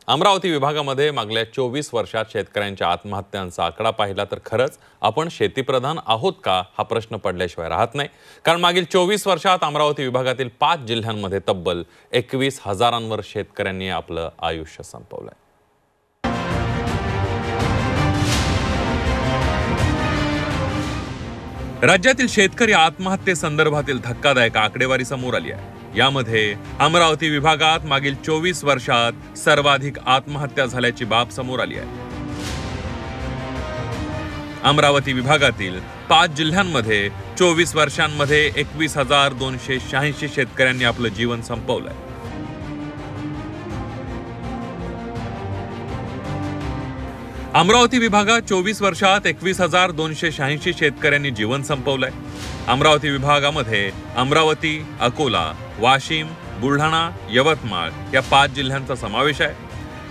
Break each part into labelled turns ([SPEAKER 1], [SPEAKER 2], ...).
[SPEAKER 1] अमरावती विभागामध्ये मागल्या 24 वर्षात शेतकऱ्यांच्या आत्महत्यांचा आकडा पाहिला तर खरंच आपण शेतीप्रधान आहोत का हा प्रश्न पडल्याशिवाय राहत नाही। कारण मागील 24 वर्षात अमरावती विभागातील 5 जिल्ह्यांमध्ये तब्बल 21,000 शेतकऱ्यांनी आपलं आयुष्य संपवलंय। राज्यातील शेतकरी आत्महत्येसंदर्भातील धक्कादायक आकडेवारी समोर आली आहे। यामध्ये अमरावती विभागात मागील 24 वर्षात सर्वाधिक आत्महत्या झाल्याची बाब समोर आली आहे। अमरावती विभागातील 5 जिल्ह्यांमध्ये 24 वर्षांमध्ये 21,286 शेतकऱ्यांनी आपलं जीवन संपवलंय। अमरावती विभागात 24 वर्षात 21,286 शेतकऱ्यांनी जीवन संपवलंय। अमरावती विभागामध्ये अमरावती, अकोला, वाशिम, बुलढाणा, यवतमाळ या 5 जिल्ह्यांचा समावेश आहे।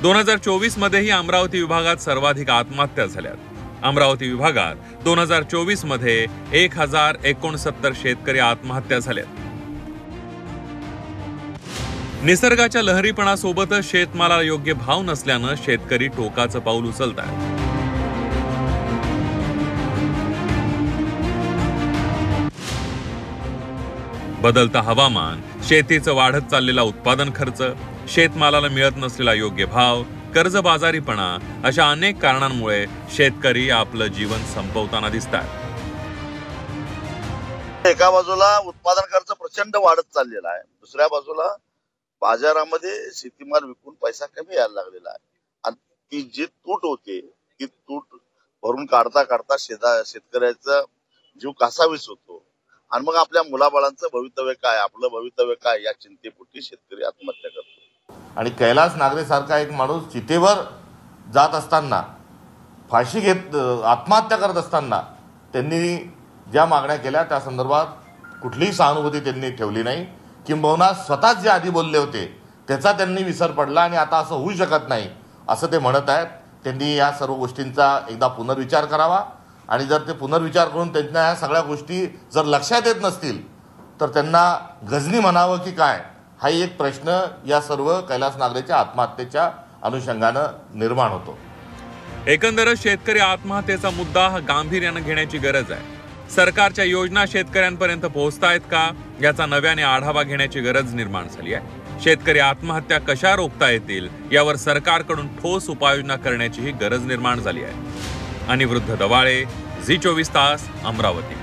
[SPEAKER 1] 2024 मध्येही अमरावती विभागात सर्वाधिक आत्महत्या झाल्यात। अमरावती विभागात 2024 मध्ये 1069 शेतकरी आत्महत्या झाल्यात। निसर्गाच्या लहरीपणासोबतच शेतमालाला योग्य भाव नसल्यानं शेतकरी टोकाचं पाऊल उचलतात। बदलतं हवामान, शेतीचं वाढत चाललेला उत्पादन खर्च, शेतमालाला मिळत नसलेला योग्य भाव, कर्जबाजारीपणा अशा अनेक कारणांमुळे शेतकरी आपलं जीवन संपवताना दिसतात।
[SPEAKER 2] एका बाजूला उत्पादन खर्च प्रचंड वाढत चाललेला आहे, दुसऱ्या बाजूला बाजारामध्ये शेतीमाल विकून पैसा कमी यायला लागलेला आहे आणि ती जी तूट होते ती तूट भरून काढता काढता शेतकऱ्याचा जीव कासावीस होतो आणि मग आपल्या मुलाबाळांचं भवितव्य काय, आपलं भवितव्य काय या चिंतेपोटी शेतकरी आत्महत्या करतो।
[SPEAKER 3] आणि कैलास नागरे सारखा एक माणूस चितेवर जात असताना, फाशी घेत आत्महत्या करत असताना त्यांनी ज्या मागण्या केल्या त्या संदर्भात कुठलीही सहानुभूती त्यांनी ठेवली नाही, किंबहुना स्वतःच जे आधी बोलले होते त्याचा त्यांनी विसर पडला आणि आता असं होऊ शकत नाही असं ते म्हणत आहेत। त्यांनी या सर्व गोष्टींचा एकदा पुनर्विचार करावा आणि जर ते पुनर्विचार करून त्यांना या सगळ्या गोष्टी जर लक्षात येत नसतील तर त्यांना गजनी म्हणावं की काय, हा एक प्रश्न या सर्व कैलास नागरेच्या आत्महत्येच्या अनुषंगानं निर्माण होतो।
[SPEAKER 1] एकंदरच शेतकरी आत्महत्येचा मुद्दा गांभीर्यानं घेण्याची गरज आहे। सरकारच्या योजना शेतकऱ्यांपर्यंत पोहोचतायत का याचा नव्याने आढावा घेण्याची गरज निर्माण झाली आहे। शेतकरी आत्महत्या कशा रोखता येतील यावर सरकारकडून ठोस उपाययोजना करण्याचीही गरज निर्माण झाली आहे। अनिवृद्ध दवाळे, झी 24 तास, अमरावती।